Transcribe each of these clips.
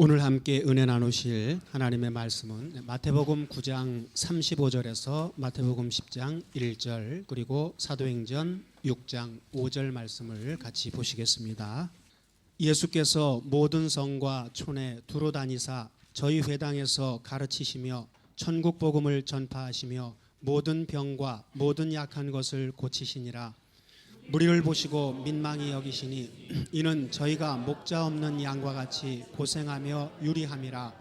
오늘 함께 은혜 나누실 하나님의 말씀은 마태복음 9장 35절에서 마태복음 10장 1절 그리고 사도행전 6장 5절 말씀을 같이 보시겠습니다. 예수께서 모든 성과 촌에 두루 다니사 저희 회당에서 가르치시며 천국 복음을 전파하시며 모든 병과 모든 약한 것을 고치시니라. 무리를 보시고 민망히 여기시니 이는 저희가 목자 없는 양과 같이 고생하며 유리함이라.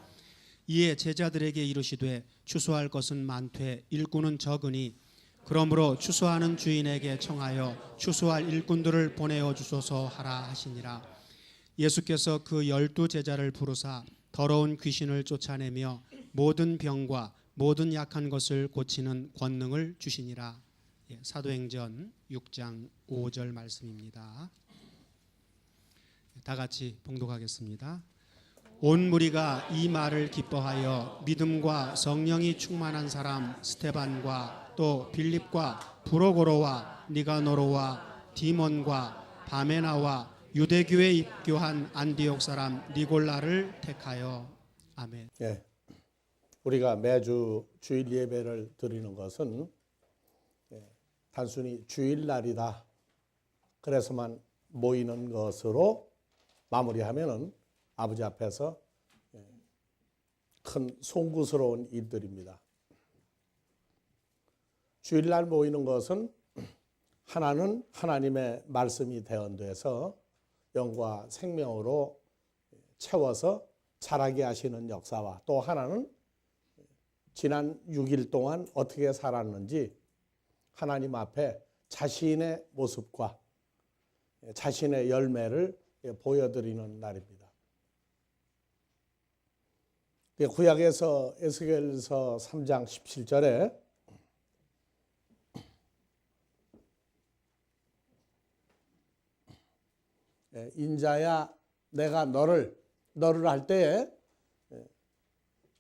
이에 제자들에게 이르시되 추수할 것은 많되 일꾼은 적으니 그러므로 추수하는 주인에게 청하여 추수할 일꾼들을 보내어 주소서 하라 하시니라. 예수께서 그 12 제자를 부르사 더러운 귀신을 쫓아내며 모든 병과 모든 약한 것을 고치는 권능을 주시니라. 사도행전 6장 5절 말씀입니다. 다 같이 봉독하겠습니다. 온 무리가 이 말을 기뻐하여 믿음과 성령이 충만한 사람 스데반과 또 빌립과 브로고로와 니가노로와 디몬과 바메나와 유대교에 입교한 안디옥 사람 니골라를 택하여. 아멘. 예, 우리가 매주 주일 예배를 드리는 것은 단순히 주일날이다 그래서만 모이는 것으로 마무리하면은 아버지 앞에서 큰 송구스러운 일들입니다. 주일날 모이는 것은 하나는 하나님의 말씀이 대언돼서 영과 생명으로 채워서 자라게 하시는 역사와 또 하나는 지난 6일 동안 어떻게 살았는지 하나님 앞에 자신의 모습과 자신의 열매를 보여드리는 날입니다. 구약에서 에스겔서 3장 17절에 인자야 내가 너를 할 때에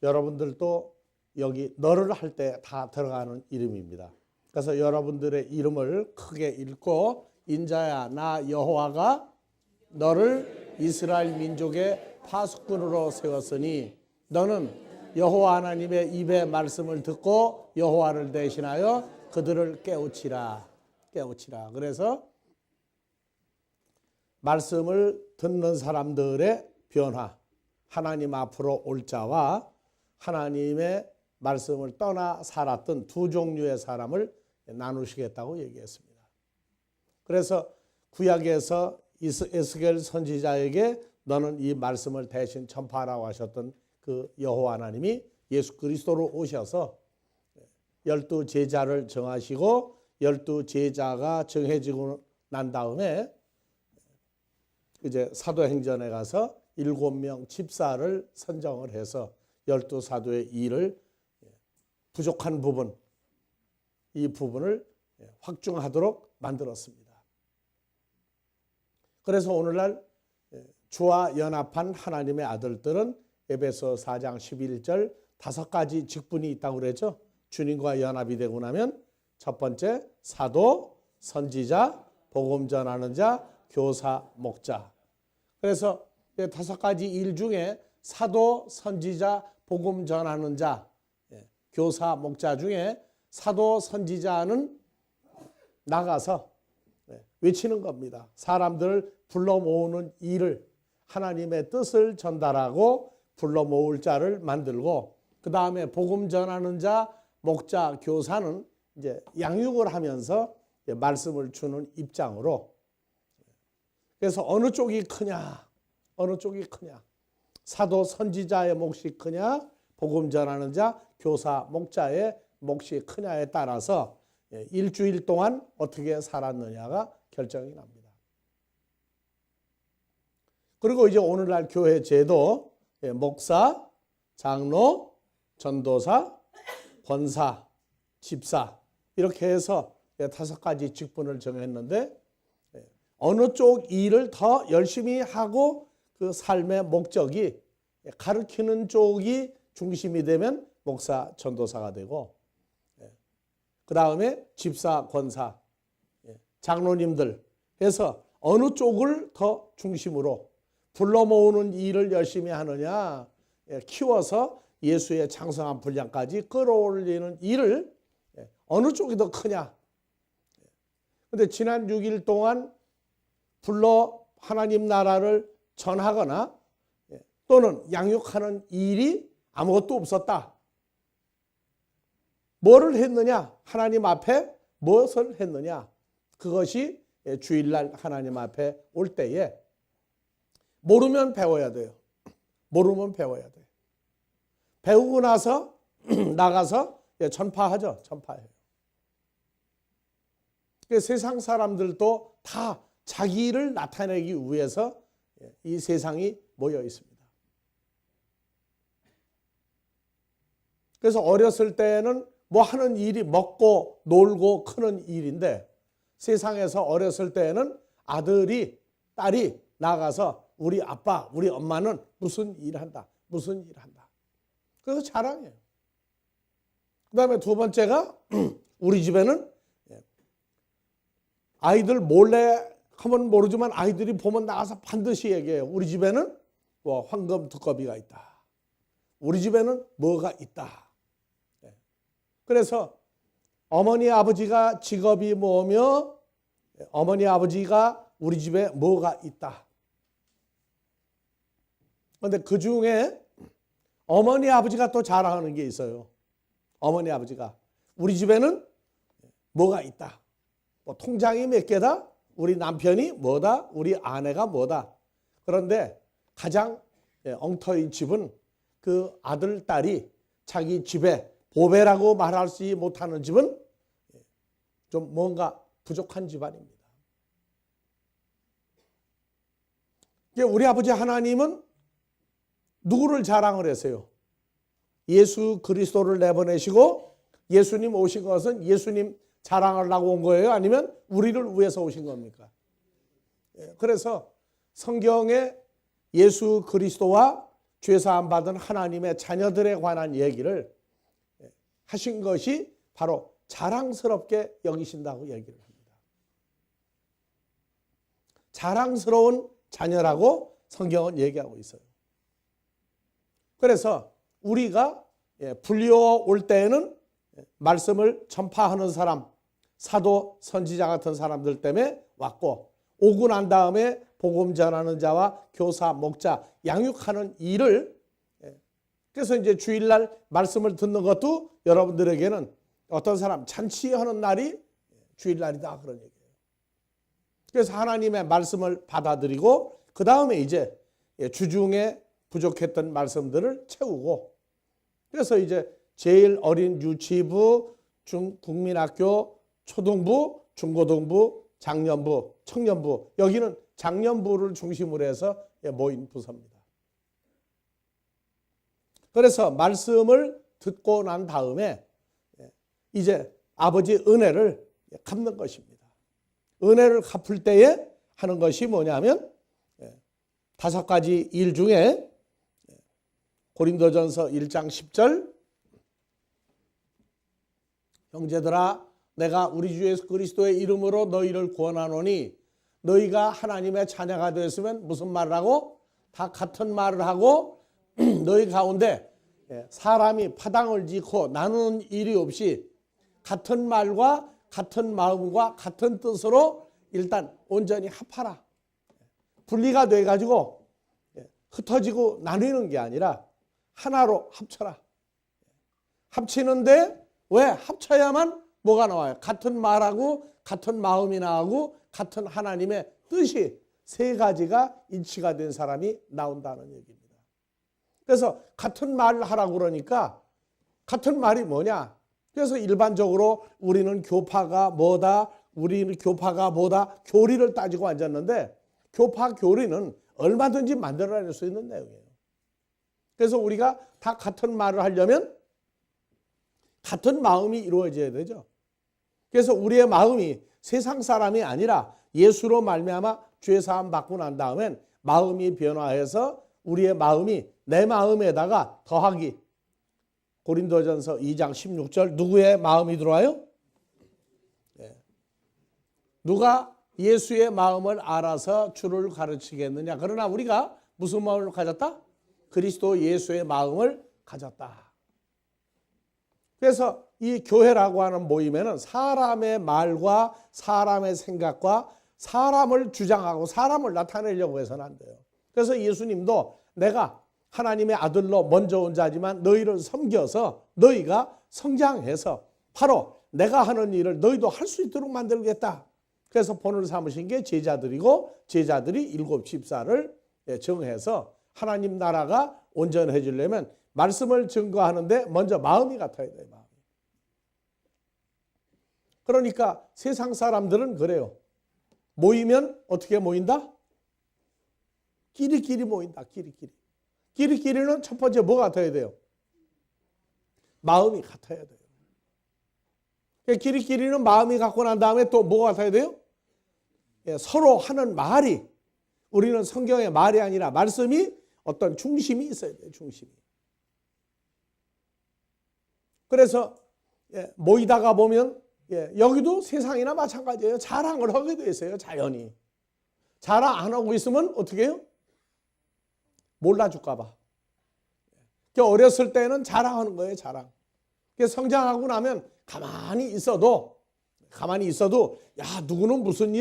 여러분들도 여기 너를 할 때 다 들어가는 이름입니다. 그래서 여러분들의 이름을 크게 읽고 인자야 나 여호와가 너를 이스라엘 민족의 파수꾼으로 세웠으니 너는 여호와 하나님의 입의 말씀을 듣고 여호와를 대신하여 그들을 깨우치라. 그래서 말씀을 듣는 사람들의 변화, 하나님 앞으로 올 자와 하나님의 말씀을 떠나 살았던 두 종류의 사람을 나누시겠다고 얘기했습니다. 그래서 구약에서 에스겔 선지자에게 너는 이 말씀을 대신 전파하라고 하셨던 그 여호와 하나님이 예수 그리스도로 오셔서 12 제자를 정하시고 12 제자가 정해지고 난 다음에 이제 사도행전에 가서 7명 집사를 선정을 해서 12 사도의 일을 부족한 부분, 이 부분을 확증하도록 만들었습니다. 그래서 오늘날 주와 연합한 하나님의 아들들은 에베소 4장 11절 5가지 직분이 있다고 그랬죠. 주님과 연합이 되고 나면 첫 번째 사도, 선지자, 복음 전하는 자, 교사, 목자. 그래서 5가지 일 중에 사도, 선지자, 복음 전하는 자, 교사, 목자 중에 사도, 선지자는 나가서 외치는 겁니다. 사람들을 불러 모으는 일을 하나님의 뜻을 전달하고 불러 모을 자를 만들고 그 다음에 복음 전하는 자, 목자, 교사는 이제 양육을 하면서 말씀을 주는 입장으로 그래서 어느 쪽이 크냐? 사도, 선지자의 몫이 크냐? 복음 전하는 자, 교사, 목자의 몫이 크냐에 따라서 일주일 동안 어떻게 살았느냐가 결정이 납니다. 그리고 이제 오늘날 교회 제도 목사, 장로, 전도사, 권사, 집사 이렇게 해서 5가지 직분을 정했는데 어느 쪽 일을 더 열심히 하고 그 삶의 목적이 가르치는 쪽이 중심이 되면 목사, 전도사가 되고 그 다음에 집사, 권사, 장로님들 해서 어느 쪽을 더 중심으로 불러 모으는 일을 열심히 하느냐, 키워서 예수의 장성한 분량까지 끌어올리는 일을 어느 쪽이 더 크냐. 그런데 지난 6일 동안 불러 하나님 나라를 전하거나 또는 양육하는 일이 아무것도 없었다. 뭐를 했느냐? 하나님 앞에 무엇을 했느냐? 그것이 주일날 하나님 앞에 올 때에 모르면 배워야 돼요. 모르면 배워야 돼요. 배우고 나서 나가서 전파하죠. 전파해요. 세상 사람들도 다 자기를 나타내기 위해서 이 세상이 모여 있습니다. 그래서 어렸을 때는 뭐 하는 일이 먹고 놀고 크는 일인데 세상에서 어렸을 때는 아들이 딸이 나가서 우리 아빠 우리 엄마는 무슨 일을 한다. 무슨 일을 한다. 그래서 자랑해요. 그 다음에 두 번째가 우리 집에는 아이들 몰래 하면 모르지만 아이들이 보면 나가서 반드시 얘기해요. 우리 집에는 뭐 황금 두꺼비가 있다. 우리 집에는 뭐가 있다. 그래서 어머니 아버지가 직업이 뭐며 어머니 아버지가 우리 집에 뭐가 있다. 그런데 그 중에 어머니 아버지가 또 자랑하는 게 있어요. 어머니 아버지가 우리 집에는 뭐가 있다. 뭐 통장이 몇 개다. 우리 남편이 뭐다. 우리 아내가 뭐다. 그런데 가장 엉터리 집은 그 아들 딸이 자기 집에 보배라고 말하지 못하는 집은 좀 뭔가 부족한 집안입니다. 우리 아버지 하나님은 누구를 자랑을 했어요? 예수 그리스도를 내보내시고 예수님 오신 것은 예수님 자랑하려고 온 거예요? 아니면 우리를 위해서 오신 겁니까? 그래서 성경에 예수 그리스도와 죄사함 받은 하나님의 자녀들에 관한 얘기를 하신 것이 바로 자랑스럽게 여기신다고 얘기를 합니다. 자랑스러운 자녀라고 성경은 얘기하고 있어요. 그래서 우리가 불려올 때에는 말씀을 전파하는 사람, 사도, 선지자 같은 사람들 때문에 왔고 오고 난 다음에 복음 전하는 자와 교사, 목자, 양육하는 일을 그래서 이제 주일날 말씀을 듣는 것도 여러분들에게는 어떤 사람 잔치하는 날이 주일날이다 그런 얘기예요. 그래서 하나님의 말씀을 받아들이고 그 다음에 이제 주중에 부족했던 말씀들을 채우고 그래서 이제 제일 어린 유치부, 국민학교, 초등부, 중고등부, 장년부, 청년부 여기는 장년부를 중심으로 해서 모인 부서입니다. 그래서 말씀을 듣고 난 다음에 이제 아버지 은혜를 갚는 것입니다. 은혜를 갚을 때에 하는 것이 뭐냐면 5가지 일 중에 고린도전서 1장 10절 형제들아 내가 우리 주 예수 그리스도의 이름으로 너희를 구원하노니 너희가 하나님의 자녀가 되었으면 무슨 말을 하고 다 같은 말을 하고 너희 가운데 사람이 파당을 짓고 나누는 일이 없이 같은 말과 같은 마음과 같은 뜻으로 일단 온전히 합하라. 분리가 돼가지고 흩어지고 나누는 게 아니라 하나로 합쳐라. 합치는데 왜 합쳐야만 뭐가 나와요? 같은 말하고 같은 마음이 나오고 같은 하나님의 뜻이 3가지가 일치가 된 사람이 나온다는 얘기입니다. 그래서 같은 말을 하라고 그러니까 같은 말이 뭐냐? 그래서 일반적으로 우리는 교파가 뭐다? 우리는 교파가 뭐다? 교리를 따지고 앉았는데 교파 교리는 얼마든지 만들어낼 수 있는 내용이에요. 그래서 우리가 다 같은 말을 하려면 같은 마음이 이루어져야 되죠. 그래서 우리의 마음이 세상 사람이 아니라 예수로 말미암아 죄 사함 받고 난 다음엔 마음이 변화해서 우리의 마음이 내 마음에다가 더하기. 고린도전서 2장 16절 누구의 마음이 들어와요? 누가 예수의 마음을 알아서 주를 가르치겠느냐. 그러나 우리가 무슨 마음을 가졌다? 그리스도 예수의 마음을 가졌다. 그래서 이 교회라고 하는 모임에는 사람의 말과 사람의 생각과 사람을 주장하고 사람을 나타내려고 해서는 안 돼요. 그래서 예수님도 내가 하나님의 아들로 먼저 온 자지만 너희를 섬겨서 너희가 성장해서 바로 내가 하는 일을 너희도 할 수 있도록 만들겠다. 그래서 본을 삼으신 게 제자들이고 제자들이 7 집사를 정해서 하나님 나라가 온전해지려면 말씀을 증거하는데 먼저 마음이 같아야 돼요. 마음이. 그러니까 세상 사람들은 그래요. 모이면 어떻게 모인다? 끼리끼리 모인다. 끼리끼리. 끼리끼리는 첫 번째 뭐 같아야 돼요? 마음이 같아야 돼요. 끼리끼리는 마음이 같고 난 다음에 또 뭐가 같아야 돼요? 서로 하는 말이, 우리는 성경의 말이 아니라 말씀이 어떤 중심이 있어야 돼요. 중심이. 그래서 모이다가 보면 여기도 세상이나 마찬가지예요. 자랑을 하게 돼 있어요. 자연히. 자랑 안 하고 있으면 어떻게 해요? 몰라줄까 봐. 어렸을 때는 자랑하는 거예요. 자랑. 성장하고 나면 가만히 있어도 야 누구는 무슨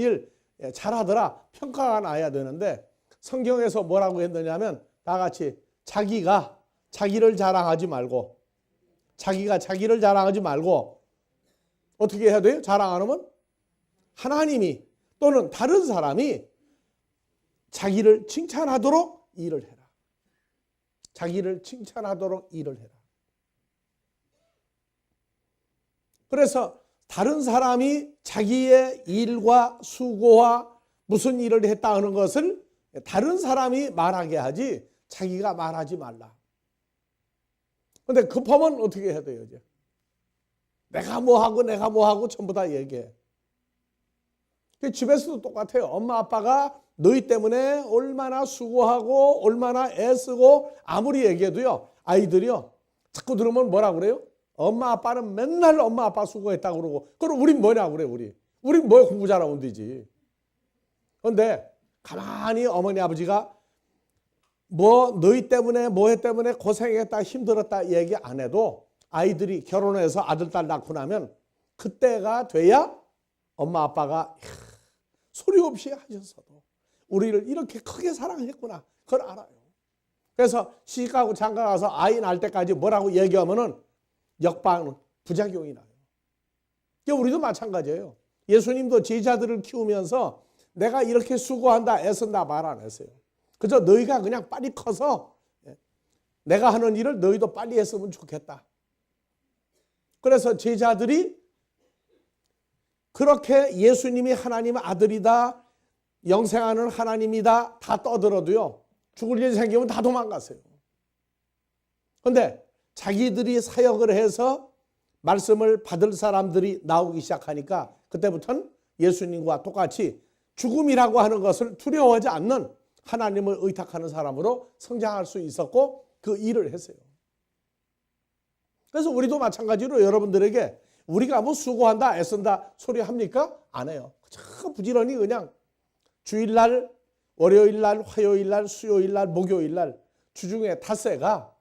일 잘하더라 평가가 나야 되는데 성경에서 뭐라고 했느냐면 다 같이 자기를 자랑하지 말고 자기를 자랑하지 말고 어떻게 해야 돼요? 자랑 안 하면 하나님이 또는 다른 사람이 자기를 칭찬하도록 일을 해라. 자기를 칭찬하도록 일을 해라. 그래서 다른 사람이 자기의 일과 수고와 무슨 일을 했다는 것을 다른 사람이 말하게 하지 자기가 말하지 말라. 그런데 급하면 어떻게 해야 돼요? 이제? 내가 뭐 하고 전부 다 얘기해. 집에서도 똑같아요. 엄마 아빠가 너희 때문에 얼마나 수고하고 얼마나 애쓰고 아무리 얘기해도요. 아이들이요. 자꾸 들으면 뭐라 그래요? 엄마 아빠는 맨날 엄마 아빠 수고했다고 그러고 그럼 우린 뭐냐 그래 우린 뭐 공부 잘하면 되지. 그런데 가만히 어머니 아버지가 뭐 너희 때문에 뭐해 때문에 고생했다 힘들었다 얘기 안 해도 아이들이 결혼해서 아들 딸 낳고 나면 그때가 돼야 엄마 아빠가 소리 없이 하셨어도 우리를 이렇게 크게 사랑했구나 그걸 알아요. 그래서 시집가고 장가가서 아이 낳을 때까지 뭐라고 얘기하면은 역방 부작용이 나요. 우리도 마찬가지예요. 예수님도 제자들을 키우면서 내가 이렇게 수고한다 애쓴다 말 안 했어요. 그저 너희가 그냥 빨리 커서 내가 하는 일을 너희도 빨리 했으면 좋겠다. 그래서 제자들이 그렇게 예수님이 하나님의 아들이다 영생하는 하나님이다 다 떠들어도요. 죽을 일 생기면 다 도망갔어요. 그런데 자기들이 사역을 해서 말씀을 받을 사람들이 나오기 시작하니까 그때부터는 예수님과 똑같이 죽음이라고 하는 것을 두려워하지 않는 하나님을 의탁하는 사람으로 성장할 수 있었고 그 일을 했어요. 그래서 우리도 마찬가지로 여러분들에게 우리가 뭐 수고한다 애쓴다 소리 합니까? 안 해요. 참 부지런히 그냥 주일날 월요일날 화요일날 수요일날 목요일날 주중에 닷새가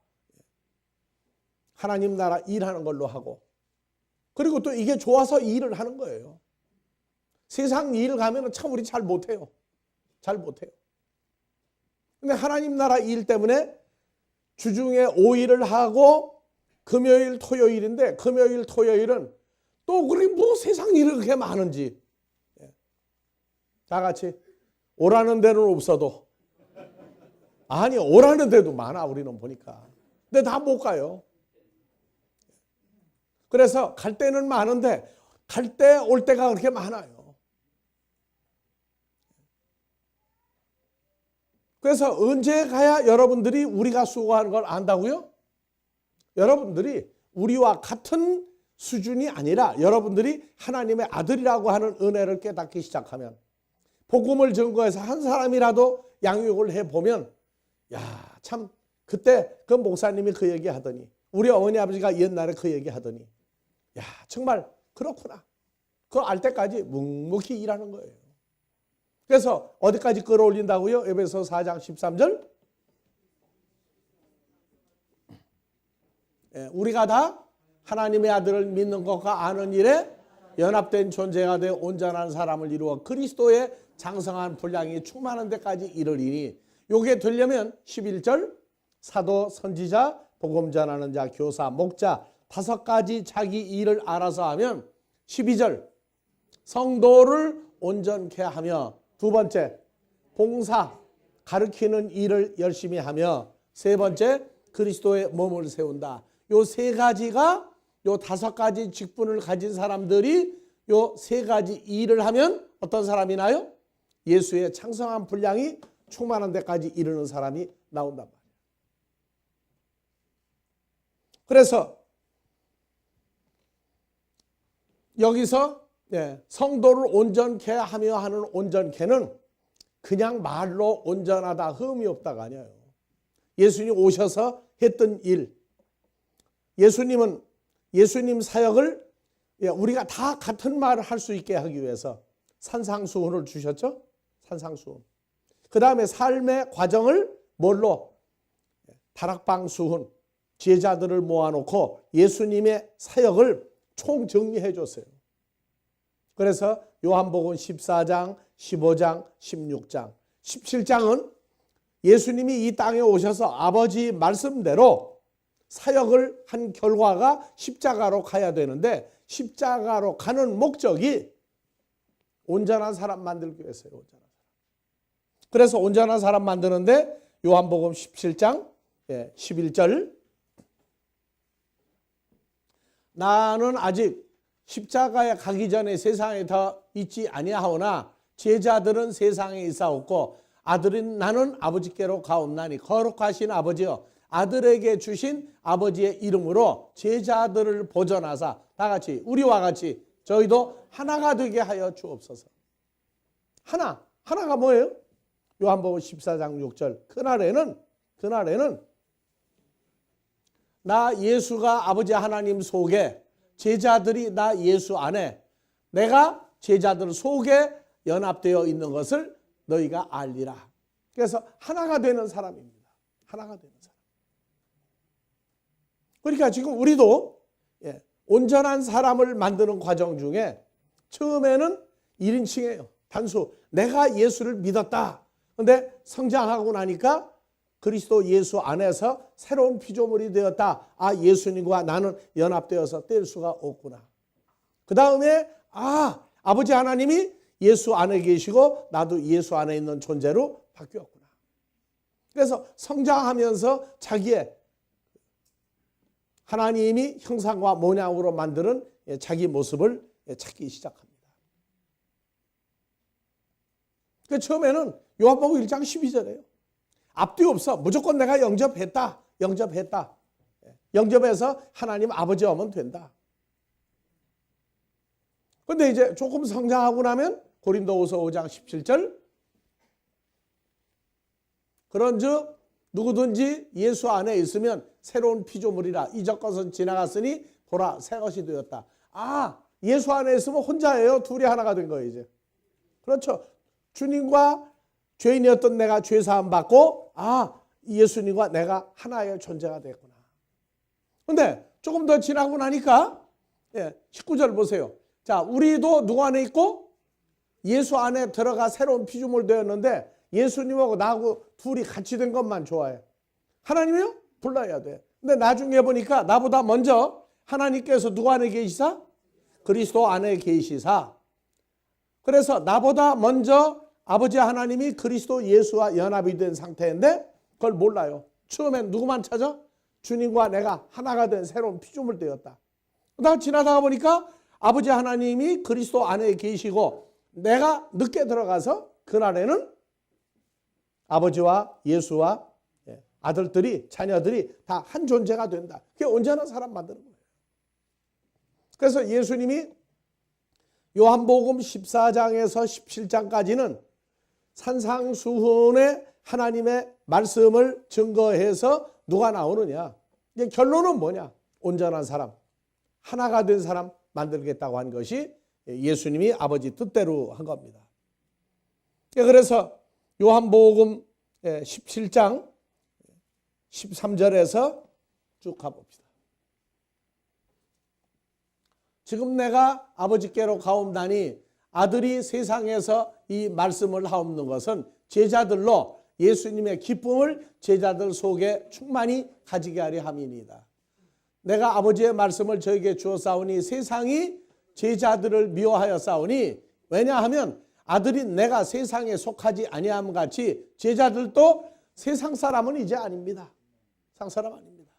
하나님 나라 일하는 걸로 하고 그리고 또 이게 좋아서 일을 하는 거예요. 세상 일 가면 참 우리 잘 못해요. 잘 못해요. 근데 하나님 나라 일 때문에 주중에 5일을 하고 금요일 토요일인데 금요일 토요일은 또 그렇게 뭐 세상 일이 그렇게 많은지 다 같이 오라는 데는 없어도 아니 오라는 데도 많아 우리는 보니까 근데 다 못 가요. 그래서 갈 때는 많은데 갈 때 올 때가 그렇게 많아요. 그래서 언제 가야 여러분들이 우리가 수고하는 걸 안다고요? 여러분들이 우리와 같은 수준이 아니라 여러분들이 하나님의 아들이라고 하는 은혜를 깨닫기 시작하면 복음을 증거해서 한 사람이라도 양육을 해보면 야, 참 그때 그 목사님이 그 얘기 하더니 우리 어머니 아버지가 옛날에 그 얘기 하더니 야 정말 그렇구나. 그거 알 때까지 묵묵히 일하는 거예요. 그래서 어디까지 끌어올린다고요? 에베소 4장 13절. 우리가 다 하나님의 아들을 믿는 것과 아는 일에 연합된 존재가 되어 온전한 사람을 이루어 그리스도의 장성한 분량이 충만한 데까지 이르리니, 요게 되려면 11절 사도, 선지자, 복음 전하는 자, 교사, 목자 5가지 자기 일을 알아서 하면, 12절 성도를 온전케 하며, 두 번째 봉사, 가르치는 일을 열심히 하며, 세 번째 그리스도의 몸을 세운다. 요 세 가지가, 요 5가지 직분을 가진 사람들이 요 세 가지 일을 하면 어떤 사람이 나요? 예수의 창성한 분량이 충만한 데까지 이르는 사람이 나온단 말이에요. 그래서 여기서 성도를 온전케 하며 하는 온전케는 그냥 말로 온전하다, 흠이 없다가 아니에요. 예수님 오셔서 했던 일, 예수님 사역을 우리가 다 같은 말을 할 수 있게 하기 위해서 산상수훈을 주셨죠. 산상수훈. 그 다음에 삶의 과정을 뭘로? 다락방 수훈. 제자들을 모아놓고 예수님의 사역을 총정리해 줬어요. 그래서 요한복음 14장, 15장, 16장, 17장은 예수님이 이 땅에 오셔서 아버지 말씀대로 사역을 한 결과가 십자가로 가야 되는데, 십자가로 가는 목적이 온전한 사람 만들기 위해서요. 온전한 사람. 그래서 온전한 사람 만드는데 요한복음 17장 11절, 나는 아직 십자가에 가기 전에 세상에 더 있지 아니하오나 제자들은 세상에 있사옵고 아들인 나는 아버지께로 가옵나니, 거룩하신 아버지여 아들에게 주신 아버지의 이름으로 제자들을 보존하사, 다 같이 우리와 같이 저희도 하나가 되게 하여 주옵소서. 하나가 뭐예요? 요한복음 14장 6절. 그날에는 나 예수가 아버지 하나님 속에, 제자들이 나 예수 안에, 내가 제자들 속에 연합되어 있는 것을 너희가 알리라. 그래서 하나가 되는 사람입니다. 하나가 되는 사람. 그러니까 지금 우리도 온전한 사람을 만드는 과정 중에 처음에는 1인칭이에요. 단수. 내가 예수를 믿었다. 그런데 성장하고 나니까 그리스도 예수 안에서 새로운 피조물이 되었다. 아, 예수님과 나는 연합되어서 뗄 수가 없구나. 그 다음에 아버지 하나님이 예수 안에 계시고 나도 예수 안에 있는 존재로 바뀌었구나. 그래서 성장하면서 자기의 하나님이 형상과 모양으로 만드는 자기 모습을 찾기 시작합니다. 처음에는 요한복음 1장 12절이에요. 앞뒤 없어. 무조건 내가 영접했다. 영접해서 하나님 아버지 오면 된다. 그런데 이제 조금 성장하고 나면 고린도후서 5장 17절, 그런즉 누구든지 예수 안에 있으면 새로운 피조물이라. 이적 것은 지나갔으니 보라 새 것이 되었다. 예수 안에 있으면 혼자예요? 둘이 하나가 된 거예요 이제. 그렇죠. 주님과 죄인이었던 내가 죄사함 받고 예수님과 내가 하나의 존재가 됐구나. 그런데 조금 더 지나고 나니까 19절 보세요. 자, 우리도 누구 안에 있고 예수 안에 들어가 새로운 피조물 되었는데 예수님하고 나하고 둘이 같이 된 것만 좋아해. 하나님이요? 불러야 돼. 근데 나중에 보니까 나보다 먼저 하나님께서 누구 안에 계시사? 그리스도 안에 계시사. 그래서 나보다 먼저 아버지 하나님이 그리스도 예수와 연합이 된 상태인데 그걸 몰라요. 처음엔 누구만 찾아? 주님과 내가 하나가 된 새로운 피조물 되었다. 그다음 지나다가 보니까 아버지 하나님이 그리스도 안에 계시고 내가 늦게 들어가서 그날에는 아버지와 예수와 아들들이, 자녀들이 다 한 존재가 된다. 그게 온전한 사람 만드는 거예요. 그래서 예수님이 요한복음 14장에서 17장까지는 산상수훈의 하나님의 말씀을 증거해서 누가 나오느냐. 이제 결론은 뭐냐? 온전한 사람, 하나가 된 사람 만들겠다고 한 것이 예수님이 아버지 뜻대로 한 겁니다. 그래서 요한복음 17장 13절에서 쭉 가봅시다. 지금 내가 아버지께로 가옵나니 아들이 세상에서 이 말씀을 하옵는 것은 제자들로 예수님의 기쁨을 제자들 속에 충만히 가지게 하려 함이니이다. 내가 아버지의 말씀을 저에게 주었사오니 세상이 제자들을 미워하여 싸우니 왜냐하면 아들이 내가 세상에 속하지 아니함 같이 제자들도 세상 사람은 이제 아닙니다. 세상 사람 아닙니다.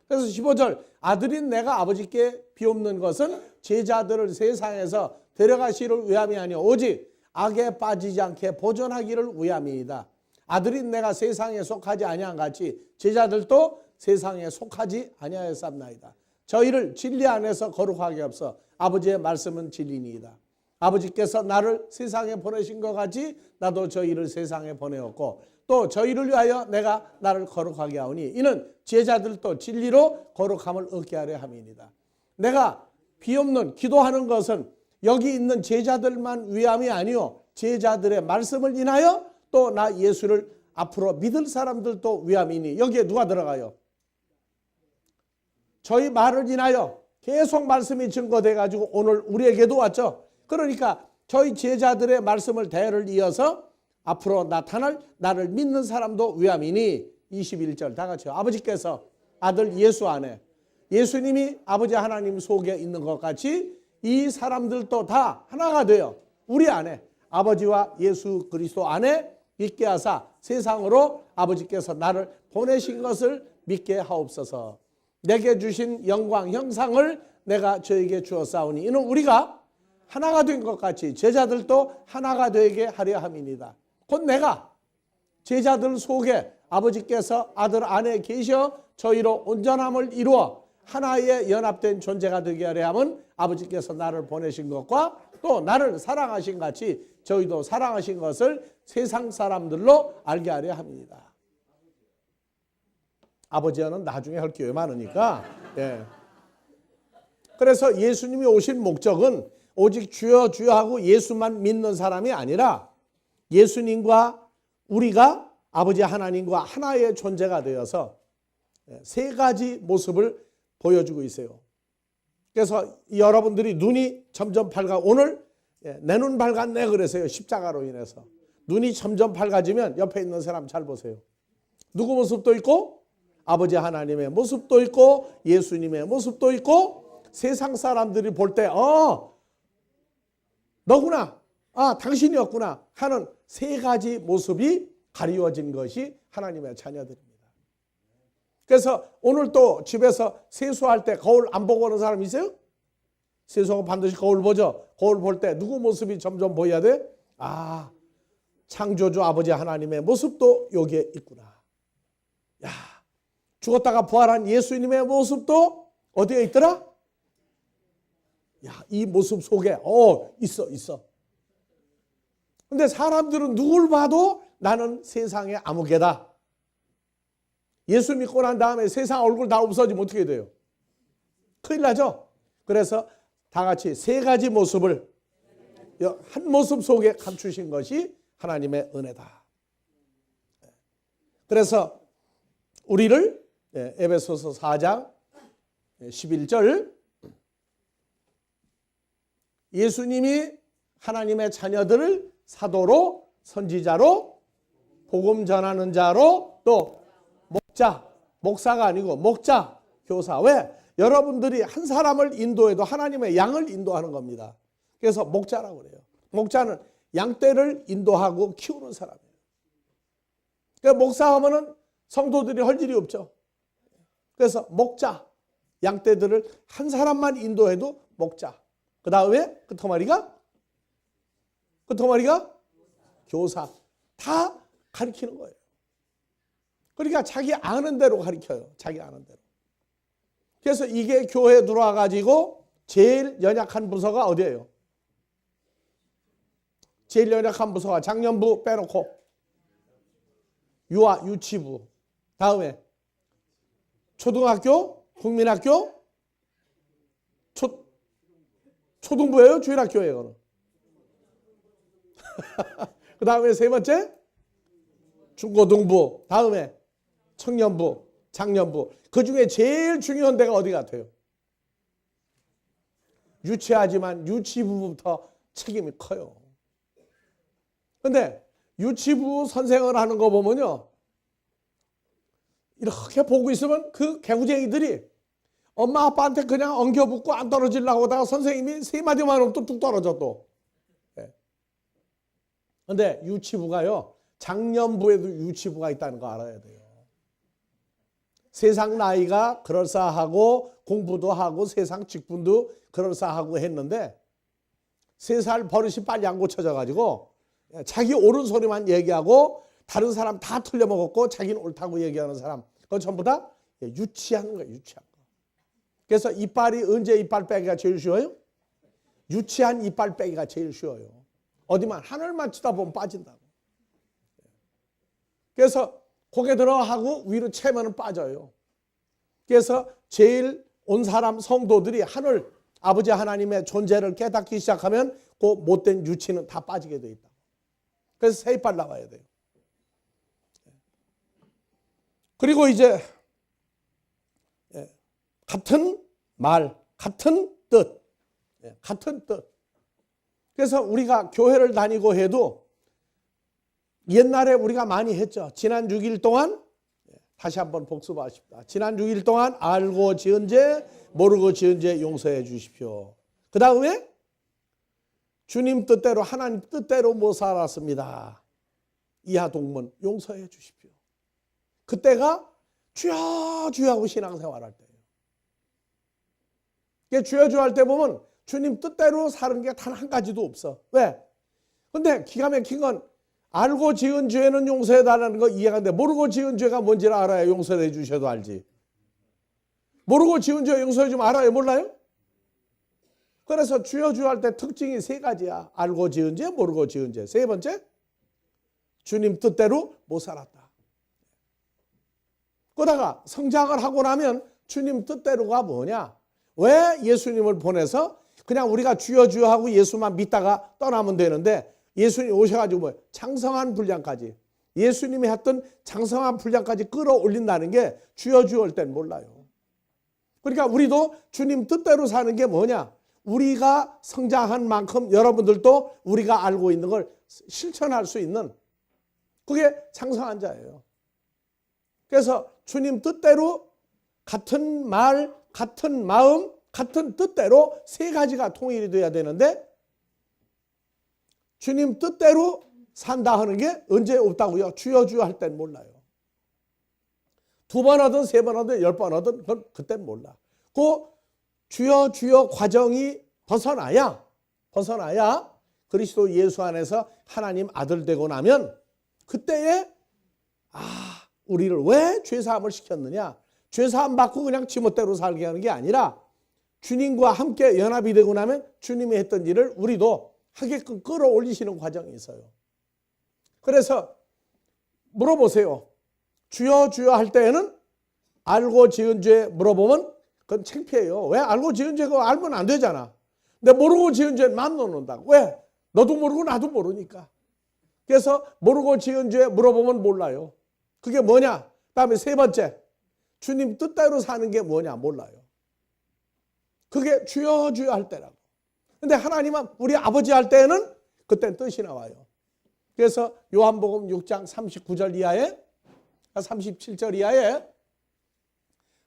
그래서 15절 아들인 내가 아버지께 비옵는 것은 제자들을 세상에서 데려가시를 위함이 아니오 오직 악에 빠지지 않게 보존하기를 위함이다. 아들인 내가 세상에 속하지 아니함 같이 제자들도 세상에 속하지 아니하였사옵나이다. 저희를 진리 안에서 거룩하게 없어 아버지의 말씀은 진리니이다. 아버지께서 나를 세상에 보내신 것 같이 나도 저희를 세상에 보내었고 또 저희를 위하여 내가 나를 거룩하게 하오니 이는 제자들도 진리로 거룩함을 얻게 하려 함이니이다. 내가 비옵는 기도하는 것은 여기 있는 제자들만 위함이 아니요 제자들의 말씀을 인하여 또 나 예수를 앞으로 믿을 사람들도 위함이니 여기에 누가 들어가요? 저희 말을 인하여 계속 말씀이 증거돼 가지고 오늘 우리에게도 왔죠. 그러니까 저희 제자들의 말씀을 대를 이어서 앞으로 나타날 나를 믿는 사람도 위함이니 21절 다 같이요. 아버지께서 아들 예수 안에 예수님이 아버지 하나님 속에 있는 것 같이 이 사람들도 다 하나가 되어 우리 안에 아버지와 예수 그리스도 안에 있게 하사 세상으로 아버지께서 나를 보내신 것을 믿게 하옵소서. 내게 주신 영광 형상을 내가 저에게 주었사오니 이는 우리가 하나가 된 것 같이 제자들도 하나가 되게 하려 함이니이다. 곧 내가 제자들 속에 아버지께서 아들 안에 계셔 저희로 온전함을 이루어 하나의 연합된 존재가 되게 하려 함은 아버지께서 나를 보내신 것과 또 나를 사랑하신 같이 저희도 사랑하신 것을 세상 사람들로 알게 하려 합니다. 아버지와는 나중에 할 게 왜 많으니까. 그래서 예수님이 오신 목적은 오직 주여 주여 하고 예수만 믿는 사람이 아니라 예수님과 우리가 아버지 하나님과 하나의 존재가 되어서 세 가지 모습을 보여주고 있어요. 그래서 여러분들이 눈이 점점 밝아 오늘 내 눈 밝았네 그래서요. 십자가로 인해서 눈이 점점 밝아지면 옆에 있는 사람 잘 보세요. 누구 모습도 있고 아버지 하나님의 모습도 있고 예수님의 모습도 있고 세상 사람들이 볼 때 너구나 당신이었구나 하는 세 가지 모습이 가리워진 것이 하나님의 자녀들입니다. 그래서 오늘 또 집에서 세수할 때 거울 안 보고 오는 사람 있어요? 세수하고 반드시 거울 보죠. 거울 볼 때 누구 모습이 점점 보여야 돼? 창조주 아버지 하나님의 모습도 여기에 있구나. 야, 죽었다가 부활한 예수님의 모습도 어디에 있더라? 야, 이 모습 속에 있어. 근데 사람들은 누굴 봐도 나는 세상의 아무개다. 예수 믿고 난 다음에 세상 얼굴 다 없어지면 어떻게 돼요? 큰일 나죠? 그래서 다 같이 세 가지 모습을 한 모습 속에 감추신 것이 하나님의 은혜다. 그래서 우리를 에베소서 4장 11절 예수님이 하나님의 자녀들을 사도로 선지자로 복음 전하는 자로 또 목사가 아니고 목자, 교사. 왜? 여러분들이 한 사람을 인도해도 하나님의 양을 인도하는 겁니다. 그래서 목자라고 그래요. 목자는 양떼를 인도하고 키우는 사람이에요. 그러니까 목사하면은 성도들이 할 일이 없죠. 그래서 목자, 양떼들을 한 사람만 인도해도 목자. 그 다음에 끝머리가 교사. 다 가르치는 거예요. 그러니까 자기 아는 대로 가르쳐요. 자기 아는 대로. 그래서 이게 교회에 들어와 가지고 제일 연약한 부서가 어디예요? 제일 연약한 부서가 장년부 빼놓고 유치부. 다음에 초등학교, 국민학교, 초등부예요? 주일학교예요? 그 다음에 세 번째 중고등부, 다음에 청년부, 장년부. 그 중에 제일 중요한 데가 어디 같아요? 유치하지만 유치부부터 책임이 커요. 근데 유치부 선생을 하는 거 보면요, 이렇게 보고 있으면 그 개구쟁이들이 엄마 아빠한테 그냥 엉겨붙고 안 떨어지려고 하다가 선생님이 세 마디만 하면 또 뚝 떨어져 또. 근데 유치부가요, 장년부에도 유치부가 있다는 거 알아야 돼요. 세상 나이가 그럴싸하고 공부도 하고 세상 직분도 그럴싸하고 했는데 3살 버릇이 빨리 안 고쳐져 가지고 자기 옳은 소리만 얘기하고 다른 사람 다 틀려먹었고 자기는 옳다고 얘기하는 사람, 그건 전부 다 유치한 거예요. 유치한 거. 그래서 이빨이 언제 이빨 빼기가 제일 쉬워요? 유치한 이빨 빼기가 제일 쉬워요. 어디만 하늘만 쳐다보면 빠진다고. 그래서 고개 들어 하고 위로 채면 빠져요. 그래서 제일 온 사람 성도들이 하늘 아버지 하나님의 존재를 깨닫기 시작하면 그 못된 유치는 다 빠지게 돼 있다. 그래서 새 이빨 나와야 돼요. 그리고 이제 같은 말, 같은 뜻, 같은 뜻. 그래서 우리가 교회를 다니고 해도 옛날에 우리가 많이 했죠. 지난 6일 동안, 다시 한번 복습하십시다. 지난 6일 동안 알고 지은 죄, 모르고 지은 죄 용서해 주십시오. 그 다음에 주님 뜻대로, 하나님 뜻대로 못 살았습니다. 이하 동문 용서해 주십시오. 그때가 주여 주여 하고 신앙생활할 때예요. 주여 주여 할 때 보면 주님 뜻대로 사는 게 단 한 가지도 없어. 왜? 근데 기가 막힌 건 알고 지은 죄는 용서해 달라는 거 이해가 안 돼. 모르고 지은 죄가 뭔지를 알아야 용서해 주셔도 알지. 모르고 지은 죄 용서해 주면 알아요? 몰라요? 그래서 주여 주여 할 때 특징이 3가지야. 알고 지은 죄, 모르고 지은 죄. 세 번째, 주님 뜻대로 못 살았다. 그러다가 성장을 하고 나면 주님 뜻대로가 뭐냐? 왜 예수님을 보내서 그냥 우리가 주여 주여 하고 예수만 믿다가 떠나면 되는데 예수님 오셔가지고 뭐 장성한 분량까지, 예수님이 했던 장성한 분량까지 끌어올린다는 게 주여 주여 할 땐 몰라요. 그러니까 우리도 주님 뜻대로 사는 게 뭐냐? 우리가 성장한 만큼 여러분들도 우리가 알고 있는 걸 실천할 수 있는, 그게 장성한 자예요. 그래서 주님 뜻대로 같은 말, 같은 마음, 같은 뜻대로 3가지가 통일이 돼야 되는데 주님 뜻대로 산다 하는 게 언제 없다고요? 주여 주여 할 땐 몰라요. 2번 하든 3번 하든 10번 하든 그건 그땐 몰라. 그 주여 주여 과정이 벗어나야 그리스도 예수 안에서 하나님 아들 되고 나면 그때에 우리를 왜 죄사함을 시켰느냐? 죄사함 받고 그냥 지멋대로 살게 하는 게 아니라 주님과 함께 연합이 되고 나면 주님이 했던 일을 우리도 하게끔 끌어올리시는 과정이 있어요. 그래서 물어보세요. 주여 주여 할 때에는 알고 지은 죄 물어보면 그건 창피해요. 왜? 알고 지은 죄 그거 알면 안 되잖아. 근데 모르고 지은 죄 맘 놓는다고. 왜? 너도 모르고 나도 모르니까. 그래서 모르고 지은 죄 물어보면 몰라요. 그게 뭐냐? 다음에 3번째, 주님 뜻대로 사는 게 뭐냐? 몰라요. 그게 주여 주여 할 때라고. 근데 하나님은 우리 아버지 할 때는 그땐 뜻이 나와요. 그래서 요한복음 6장 39절 이하에 37절 이하에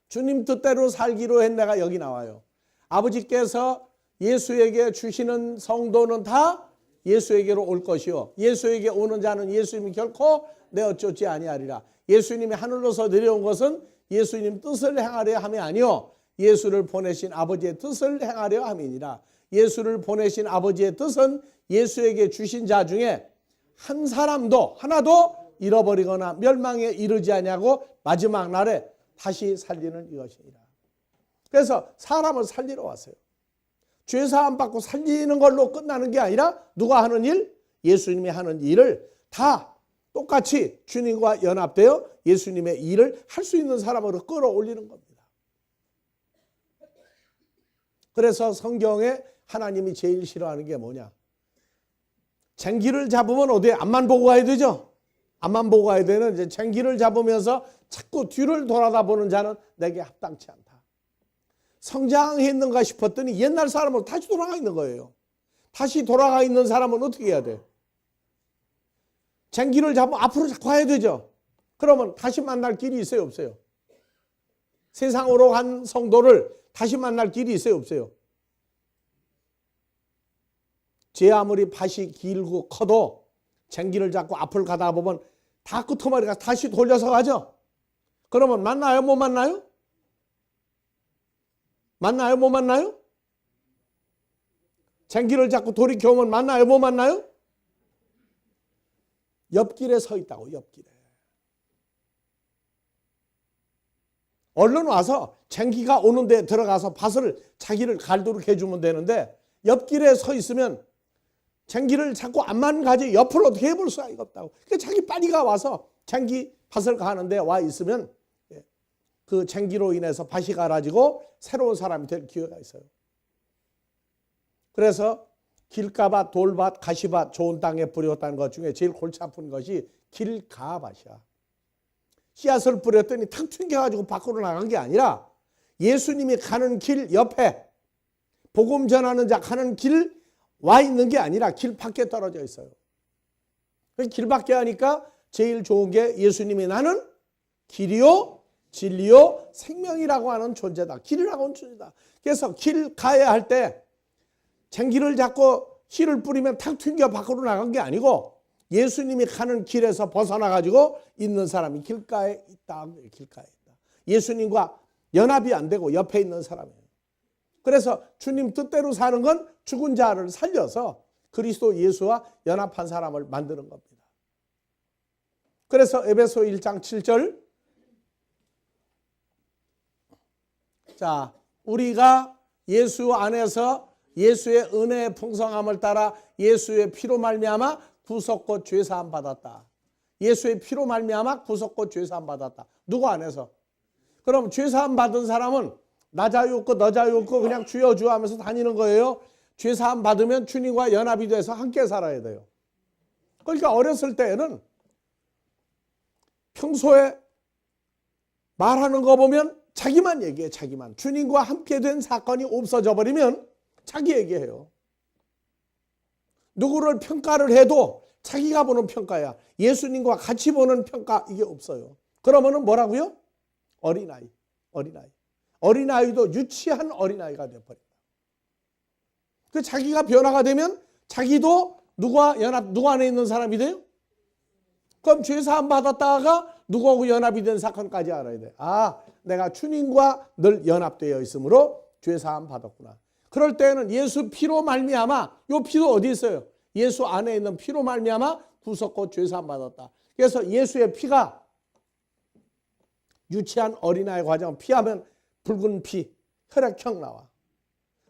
주님 뜻대로 살기로 했 내가 여기 나와요. 아버지께서 예수에게 주시는 성도는 다 예수에게로 올 것이요 예수에게 오는 자는 예수님이 결코 내어 쫓지 아니하리라. 예수님이 하늘로서 내려온 것은 예수님 뜻을 행하려 함이 아니요 예수를 보내신 아버지의 뜻을 행하려 함이니라. 예수를 보내신 아버지의 뜻은 예수에게 주신 자 중에 한 사람도 하나도 잃어버리거나 멸망에 이르지 아니하고 마지막 날에 다시 살리는 이것이니라. 그래서 사람을 살리러 왔어요. 죄사함 받고 살리는 걸로 끝나는 게 아니라 누가 하는 일? 예수님이 하는 일을 다 똑같이 주님과 연합되어 예수님의 일을 할 수 있는 사람으로 끌어올리는 겁니다. 그래서 성경에 하나님이 제일 싫어하는 게 뭐냐? 쟁기를 잡으면 어디에 앞만 보고 가야 되죠. 앞만 보고 가야 되는 이제 쟁기를 잡으면서 자꾸 뒤를 돌아다 보는 자는 내게 합당치 않다. 성장했는가 싶었더니 옛날 사람으로 다시 돌아가 있는 거예요. 다시 돌아가 있는 사람은 어떻게 해야 돼? 쟁기를 잡으면 앞으로 자꾸 가야 되죠. 그러면 다시 만날 길이 있어요, 없어요? 세상으로 간 성도를 다시 만날 길이 있어요, 없어요? 제 아무리 밭이 길고 커도 쟁기를 잡고 앞을 가다 보면 다 끄트머리가 다시 돌려서 가죠. 그러면 만나요, 못 만나요? 만나요, 못 만나요? 쟁기를 잡고 돌이켜오면 만나요, 못 만나요? 옆길에 서 있다고, 옆길에. 얼른 와서 쟁기가 오는 데 들어가서 밭을 자기를 갈도록 해주면 되는데 옆길에 서 있으면 쟁기를 자꾸 앞만 가지 옆을 어떻게 해볼 수가 없다고. 그러니까 자기 빨리가 와서 쟁기 밭을 가는데 와 있으면 그 쟁기로 인해서 밭이 갈아지고 새로운 사람이 될 기회가 있어요. 그래서 길가밭, 돌밭, 가시밭 좋은 땅에 뿌렸다는 것 중에 제일 골치 아픈 것이 길가밭이야. 씨앗을 뿌렸더니 탁 튕겨가지고 밖으로 나간 게 아니라 예수님이 가는 길 옆에 복음 전하는 자 가는 길 와 있는 게 아니라 길 밖에 떨어져 있어요. 길 밖에 하니까 제일 좋은 게 예수님이 나는 길이요 진리요 생명이라고 하는 존재다. 길이라고 하는 존재다. 그래서 길 가야 할 때 쟁기를 잡고 씨를 뿌리면 탁 튕겨 밖으로 나간 게 아니고 예수님이 가는 길에서 벗어나가지고 있는 사람이 길가에 있다. 길가에 있다. 예수님과 연합이 안 되고 옆에 있는 사람이에요. 그래서 주님 뜻대로 사는 건 죽은 자를 살려서 그리스도 예수와 연합한 사람을 만드는 겁니다. 그래서 에베소 1장 7절 자, 우리가 예수 안에서 예수의 은혜의 풍성함을 따라 예수의 피로 말미암아 구속과 죄사함 받았다. 예수의 피로 말미암아 구속과 죄사함 받았다. 누구 안에서? 그럼 죄사함 받은 사람은 나 자유 없고 너 자유 없고 그냥 주여 주여 하면서 다니는 거예요. 죄사함 받으면 주님과 연합이 돼서 함께 살아야 돼요. 그러니까 어렸을 때에는 평소에 말하는 거 보면 자기만 얘기해. 자기만. 주님과 함께 된 사건이 없어져 버리면 자기 얘기해요. 누구를 평가를 해도 자기가 보는 평가야. 예수님과 같이 보는 평가 이게 없어요. 그러면은 뭐라고요? 어린아이. 어린아이. 어린아이도 유치한 어린아이가 되어버린다. 그 자기가 변화가 되면 자기도 누구와 연합, 누구 안에 있는 사람이 돼요? 그럼 죄사함 받았다가 누구하고 연합이 된 사건까지 알아야 돼. 아, 내가 주님과 늘 연합되어 있으므로 죄사함 받았구나. 그럴 때는 예수 피로 말미암아, 요 피도 어디 있어요? 예수 안에 있는 피로 말미암아 구속과 죄사함 받았다. 그래서 예수의 피가 유치한 어린아이 과정 피하면 붉은 피, 혈액형 나와.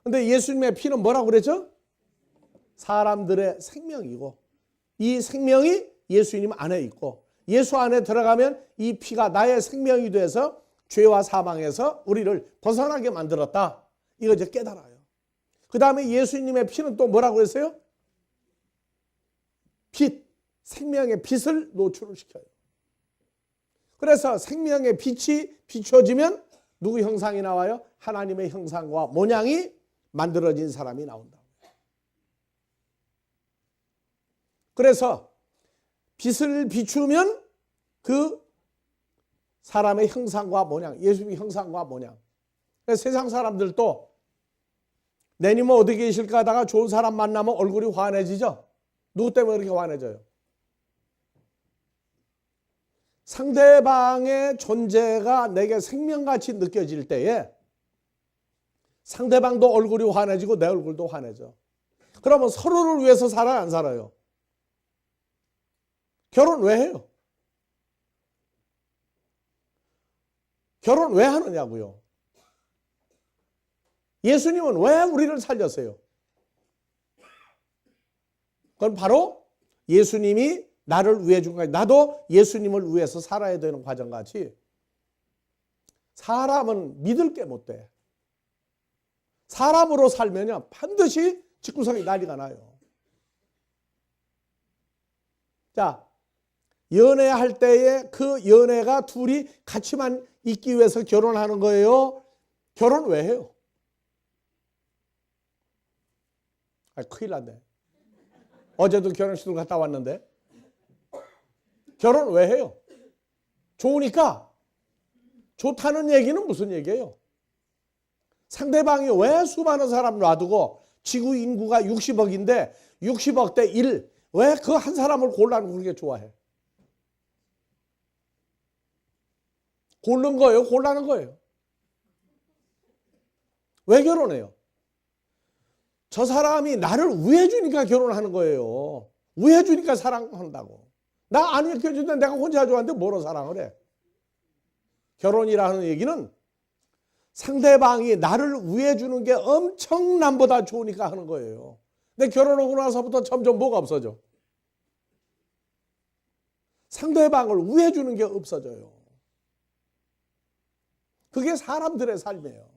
근데 예수님의 피는 뭐라고 그랬죠? 사람들의 생명이고 이 생명이 예수님 안에 있고 예수 안에 들어가면 이 피가 나의 생명이 돼서 죄와 사망에서 우리를 벗어나게 만들었다. 이거 이제 깨달아요. 그 다음에 예수님의 피는 또 뭐라고 했어요? 빛, 생명의 빛을 노출을 시켜요. 그래서 생명의 빛이 비춰지면 누구 형상이 나와요? 하나님의 형상과 모양이 만들어진 사람이 나온다. 그래서 빛을 비추면 그 사람의 형상과 모양, 예수님의 형상과 모양. 그래서 세상 사람들도 내님은 어디 계실까 하다가 좋은 사람 만나면 얼굴이 환해지죠? 누구 때문에 그렇게 환해져요? 상대방의 존재가 내게 생명같이 느껴질 때에 상대방도 얼굴이 환해지고 내 얼굴도 환해져. 그러면 서로를 위해서 살아요, 안 살아요? 결혼 왜 해요? 결혼 왜 하느냐고요? 예수님은 왜 우리를 살렸어요? 그건 바로 예수님이 나를 위해 준 거예요. 나도 예수님을 위해서 살아야 되는 과정같이 사람은 믿을 게 못 돼. 사람으로 살면요 반드시 집구석이 난리가 나요. 자, 연애할 때에 그 연애가 둘이 같이만 있기 위해서 결혼하는 거예요? 결혼 왜 해요? 큰일 났네. 어제도 결혼식을 갔다 왔는데. 결혼 왜 해요? 좋으니까. 좋다는 얘기는 무슨 얘기예요? 상대방이 왜 수많은 사람 놔두고 지구 인구가 60억인데 60억 대 1, 왜 그 한 사람을 골라는 그렇게 좋아해? 고른 거예요? 골라는 거예요? 왜 결혼해요? 저 사람이 나를 우애해주니까 결혼하는 거예요. 우애해주니까 사랑한다고. 나 안 우애해주는데 내가 혼자 좋아하는데 뭐로 사랑을 해? 결혼이라는 얘기는 상대방이 나를 우애해주는 게 엄청 남보다 좋으니까 하는 거예요. 근데 결혼하고 나서부터 점점 뭐가 없어져? 상대방을 우애해주는 게 없어져요. 그게 사람들의 삶이에요.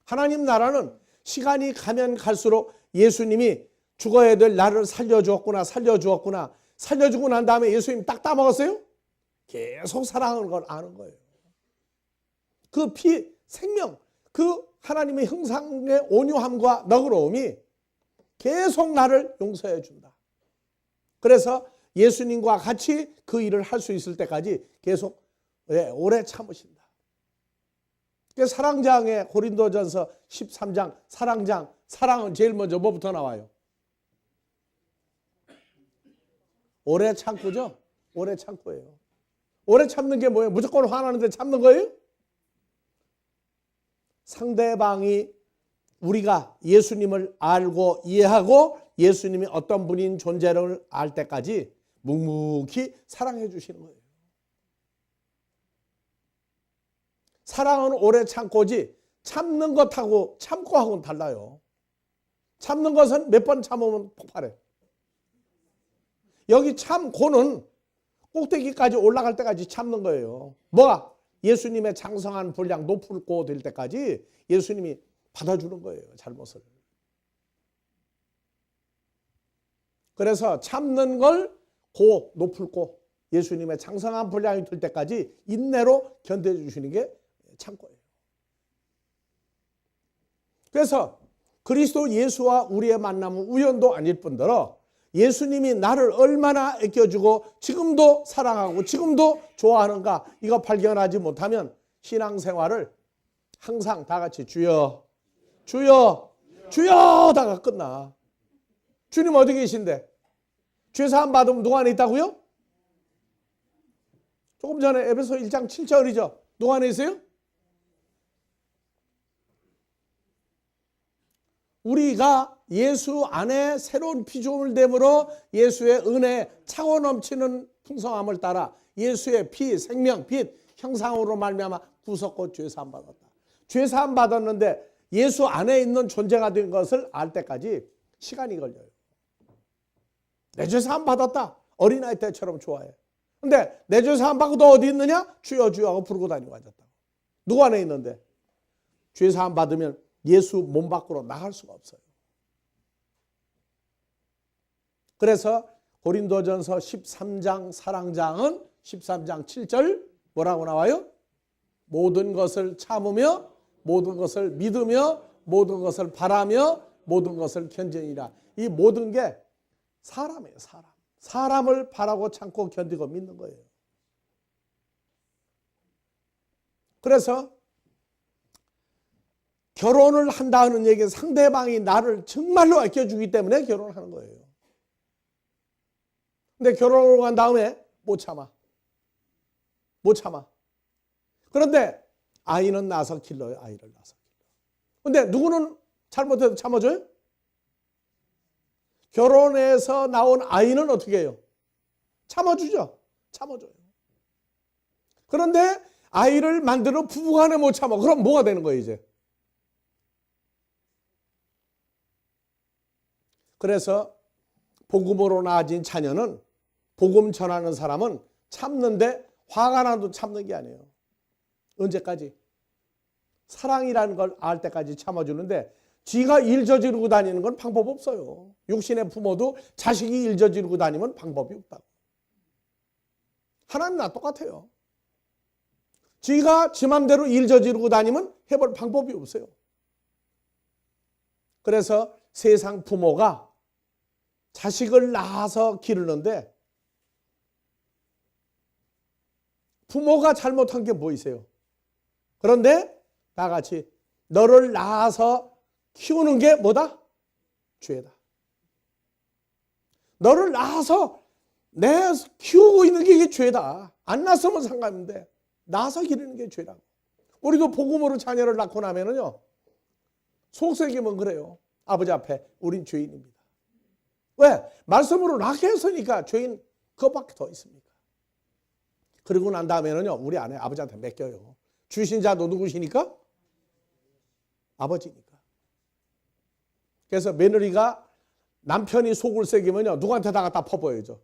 하나님 나라는 시간이 가면 갈수록 예수님이 죽어야 될 나를 살려주었구나, 살려주었구나. 살려주고 난 다음에 예수님 딱 따먹었어요? 계속 사랑하는 걸 아는 거예요. 그 피, 생명, 그 하나님의 형상의 온유함과 너그러움이 계속 나를 용서해 준다. 그래서 예수님과 같이 그 일을 할 수 있을 때까지 계속 오래 참으신다. 사랑장에 고린도전서 13장 사랑장, 사랑은 제일 먼저 뭐부터 나와요? 오래 참고죠. 오래 참고예요. 오래 참는 게 뭐예요? 무조건 화나는데 참는 거예요? 상대방이 우리가 예수님을 알고 이해하고 예수님이 어떤 분인 존재를 알 때까지 묵묵히 사랑해 주시는 거예요. 사랑은 오래 참고지 참는 것하고 참고하고는 달라요. 참는 것은 몇 번 참으면 폭발해. 여기 참고는 꼭대기까지 올라갈 때까지 참는 거예요. 뭐가? 예수님의 장성한 분량 높고 될 때까지 예수님이 받아주는 거예요. 잘못을. 그래서 참는 걸 고 높고 예수님의 장성한 분량이 될 때까지 인내로 견뎌주시는 게 참고예요. 그래서 그리스도 예수와 우리의 만남은 우연도 아닐 뿐더러 예수님이 나를 얼마나 아껴주고 지금도 사랑하고 지금도 좋아하는가 이거 발견하지 못하면 신앙생활을 항상 다 같이 주여 주여 주여 다가 끝나. 주님 어디 계신데? 죄사함 받으면 누구 안에 있다고요? 조금 전에 에베소 1장 7절이죠. 누구 안에 있어요? 우리가 예수 안에 새로운 피조물 됨으로 예수의 은혜 차고 넘치는 풍성함을 따라 예수의 피, 생명, 빛, 형상으로 말미암아 구속고 죄사함 받았다. 죄사함 받았는데 예수 안에 있는 존재가 된 것을 알 때까지 시간이 걸려요. 내 죄사함 받았다. 어린아이 때처럼 좋아해. 근데 내 죄사함 받고도 어디 있느냐? 주여 주여 하고 부르고 다니고 앉았다. 누구 안에 있는데? 죄사함 받으면 예수 몸 밖으로 나갈 수가 없어요. 그래서 고린도전서 13장 사랑장은 13장 7절 뭐라고 나와요? 모든 것을 참으며 모든 것을 믿으며 모든 것을 바라며 모든 것을 견디니라. 이 모든 게 사람이에요. 사람. 사람을 바라고 참고 견디고 믿는 거예요. 그래서 결혼을 한다는 얘기는 상대방이 나를 정말로 아껴주기 때문에 결혼하는 거예요. 근데 결혼을 한 다음에 못 참아. 못 참아. 그런데 아이는 낳아서 길러요. 아이를 낳아서 길러. 근데 누구는 잘못해도 참아줘요? 결혼해서 나온 아이는 어떻게 해요? 참아주죠. 참아줘요. 그런데 아이를 만들어 부부간에 못 참아. 그럼 뭐가 되는 거예요 이제? 그래서 복음으로 낳아진 자녀는 복음 전하는 사람은 참는데 화가 나도 참는 게 아니에요. 언제까지? 사랑이라는 걸 알 때까지 참아주는데 지가 일 저지르고 다니는 건 방법 없어요. 육신의 부모도 자식이 일 저지르고 다니면 방법이 없다고. 하나님 나 똑같아요. 지가 지 맘대로 일 저지르고 다니면 해볼 방법이 없어요. 그래서 세상 부모가 자식을 낳아서 기르는데 부모가 잘못한 게 뭐 있어요? 그런데 다 같이 너를 낳아서 키우는 게 뭐다? 죄다. 너를 낳아서 내 키우고 있는 게 이게 죄다. 안 낳았으면 상관없는데 낳아서 기르는 게 죄라고. 우리도 복음으로 자녀를 낳고 나면은요, 속썩이면 그래요. 아버지 앞에 우린 죄인입니다. 왜? 말씀으로 낳게 했으니까 죄인 그것밖에 더 있습니까? 그리고 난 다음에는요, 우리 아내 아버지한테 맡겨요. 주신 자도 누구시니까? 아버지니까. 그래서 며느리가 남편이 속을 새기면요, 누구한테 다 갖다 퍼부어야죠.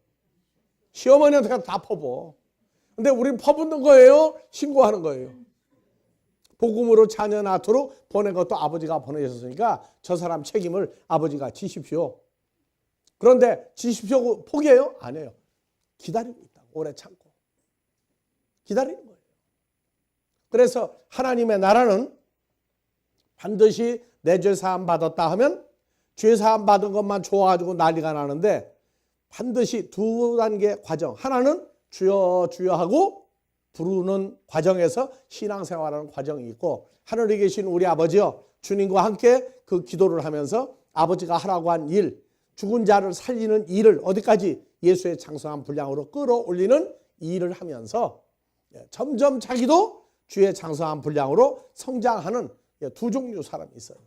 시어머니한테 다 퍼부어. 근데 우린 퍼붓는 거예요? 신고하는 거예요? 복음으로 자녀 낳도록 보낸 것도 아버지가 보내셨으니까 저 사람 책임을 아버지가 지십시오. 그런데 지십시오 포기해요? 안 해요. 기다리고 있다고. 오래 참고. 기다리는 거예요. 그래서 하나님의 나라는 반드시 내 죄 사함 받았다 하면 죄 사함 받은 것만 좋아가지고 난리가 나는데 반드시 두 단계 과정. 하나는 주여 주여 하고 부르는 과정에서 신앙생활하는 과정이 있고, 하늘에 계신 우리 아버지여, 주님과 함께 그 기도를 하면서 아버지가 하라고 한 일, 죽은 자를 살리는 일을 어디까지 예수의 장성한 분량으로 끌어올리는 일을 하면서 점점 자기도 주의 장성한 분량으로 성장하는 두 종류 사람이 있어요.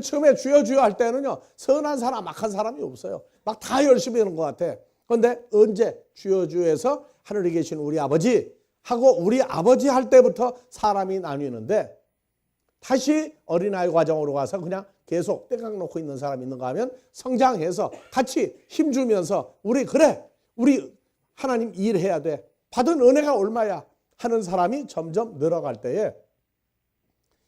처음에 주여 주여 할 때는요, 선한 사람 악한 사람이 없어요. 막 다 열심히 하는 것 같아. 그런데 언제 주여 주여해서 하늘에 계신 우리 아버지 하고 우리 아버지 할 때부터 사람이 나뉘는데, 다시 어린아이 과정으로 가서 그냥 계속 떼각 놓고 있는 사람이 있는가 하면 성장해서 같이 힘주면서 우리 하나님 일해야 돼. 받은 은혜가 얼마야 하는 사람이 점점 늘어갈 때에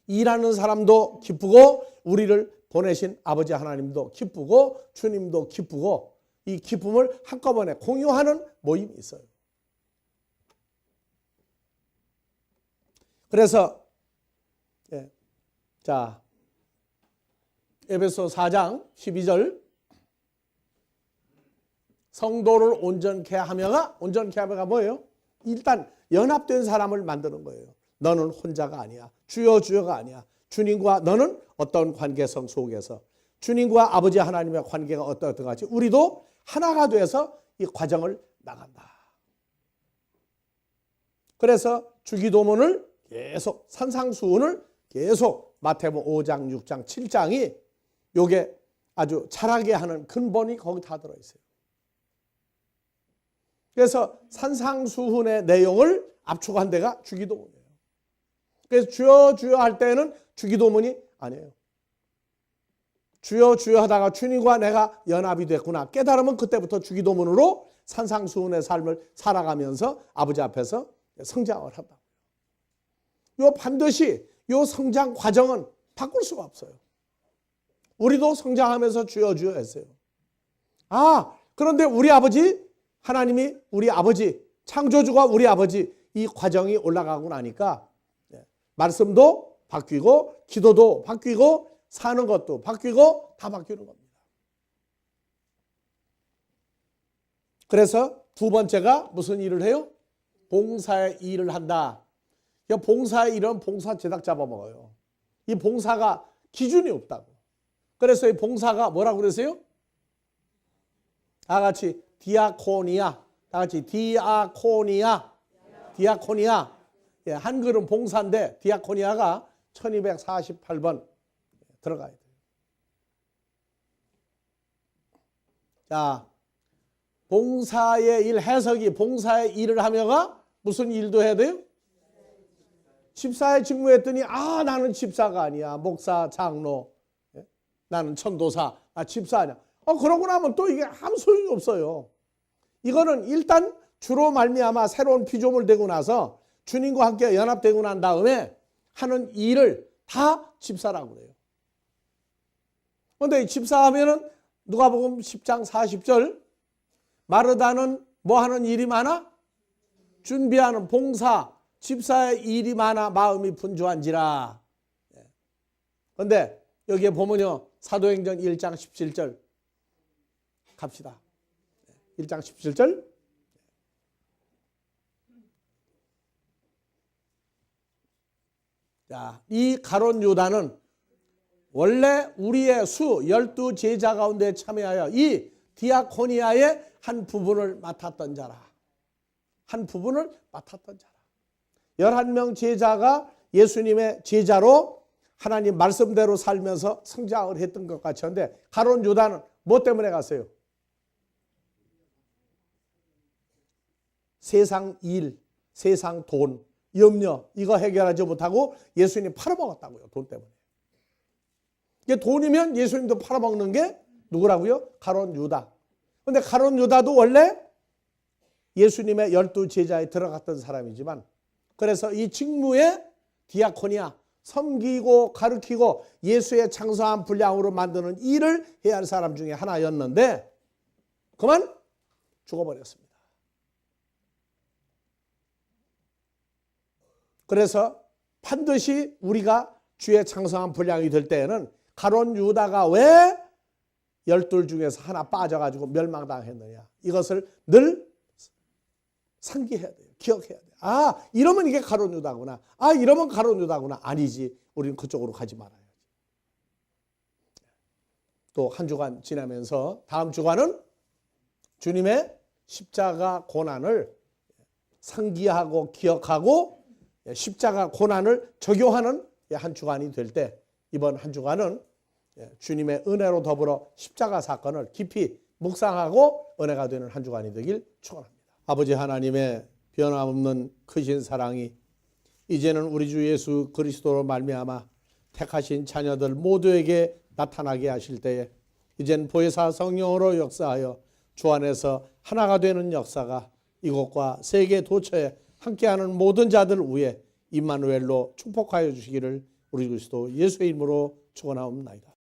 일하는 사람도 기쁘고 우리를 보내신 아버지 하나님도 기쁘고 주님도 기쁘고 이 기쁨을 한꺼번에 공유하는 모임이 있어요. 그래서 자, 에베소 4장 12절 성도를 온전케 하며가, 온전케 하며가 뭐예요? 일단 연합된 사람을 만드는 거예요. 너는 혼자가 아니야. 주여 주여가 아니야. 주님과 너는 어떤 관계성 속에서 주님과 아버지 하나님의 관계가 어떠한지 우리도 하나가 돼서 이 과정을 나간다. 그래서 주기도문을 계속, 산상수훈을 계속 마태복음 5장, 6장, 7장이 요게 아주 잘하게 하는 근본이 거기 다 들어있어요. 그래서 산상수훈의 내용을 압축한 데가 주기도문이에요. 그래서 주여 주여 할 때는 주기도문이 아니에요. 주여 주여 하다가 주님과 내가 연합이 됐구나 깨달으면 그때부터 주기도문으로 산상수훈의 삶을 살아가면서 아버지 앞에서 성장을 한다. 요 반드시 요 성장 과정은 바꿀 수가 없어요. 우리도 성장하면서 주여 주여 했어요. 그런데 우리 아버지 하나님이 우리 아버지 창조주가 우리 아버지 이 과정이 올라가고 나니까 말씀도 바뀌고 기도도 바뀌고 사는 것도 바뀌고 다 바뀌는 겁니다. 그래서 두 번째가 무슨 일을 해요? 봉사의 일을 한다. 봉사의 일은 봉사 제작 잡아먹어요. 이 봉사가 기준이 없다고. 그래서 이 봉사가 뭐라고 그러세요? 다 같이 디아코니아. 다 같이 디아코니아. 디아코니아. 한글은 봉사인데 디아코니아가 1248번 들어가야 돼요. 자, 봉사의 일, 해석이 봉사의 일을 하며가 무슨 일도 해야 돼요? 집사에 직무했더니 나는 집사가 아니야. 목사, 장로, 나는 천도사, 집사 아니야. 그러고 나면 또 이게 아무 소용이 없어요. 이거는 일단 주로 말미암아 새로운 피조물 되고 나서 주님과 함께 연합되고 난 다음에 하는 일을 다 집사라고 그래요. 그런데 이 집사하면은 누가복음 10장 40절 마르다는 뭐 하는 일이 많아? 준비하는 봉사, 집사의 일이 많아 마음이 분주한지라. 그런데 여기에 보면요. 사도행전 1장 17절 갑시다. 1장 17절. 자, 이 가룟 유다는 원래 우리의 수 12제자 가운데 참여하여 이 디아코니아의 한 부분을 맡았던 자라. 한 부분을 맡았던 자라. 11명 제자가 예수님의 제자로 하나님 말씀대로 살면서 성장을 했던 것 같은데 가룟 유다는 뭐 때문에 갔어요? 세상 일, 세상 돈, 염려 이거 해결하지 못하고 예수님 팔아먹었다고요. 돈 때문에. 이게 돈이면 예수님도 팔아먹는 게 누구라고요? 가룟 유다. 그런데 가룟 유다도 원래 예수님의 12제자에 들어갔던 사람이지만 그래서 이 직무에 디아코니아 섬기고 가르치고 예수의 장성한 분량으로 만드는 일을 해야 할 사람 중에 하나였는데 그만 죽어버렸습니다. 그래서 반드시 우리가 주의 장성한 분량이 될 때에는 가룟 유다가 왜 12 중에서 하나 빠져가지고 멸망당했느냐. 이것을 늘 상기해야 돼요. 기억해야 돼요. 아, 이러면 이게 가룟 유다구나. 아, 이러면 가룟 유다구나. 아니지. 우리는 그쪽으로 가지 말아야지. 또 한 주간 지나면서 다음 주간은 주님의 십자가 고난을 상기하고 기억하고 십자가 고난을 적용하는 한 주간이 될 때 이번 한 주간은 주님의 은혜로 더불어 십자가 사건을 깊이 묵상하고 은혜가 되는 한 주간이 되길 축원합니다. 아버지 하나님의 변함없는 크신 사랑이 이제는 우리 주 예수 그리스도로 말미암아 택하신 자녀들 모두에게 나타나게 하실 때에 이젠 보혜사 성령으로 역사하여 주 안에서 하나가 되는 역사가 이곳과 세계 도처에 함께하는 모든 자들 위에 임마누엘로 축복하여 주시기를 우리 그리스도 예수의 이름으로 축원하옵나이다.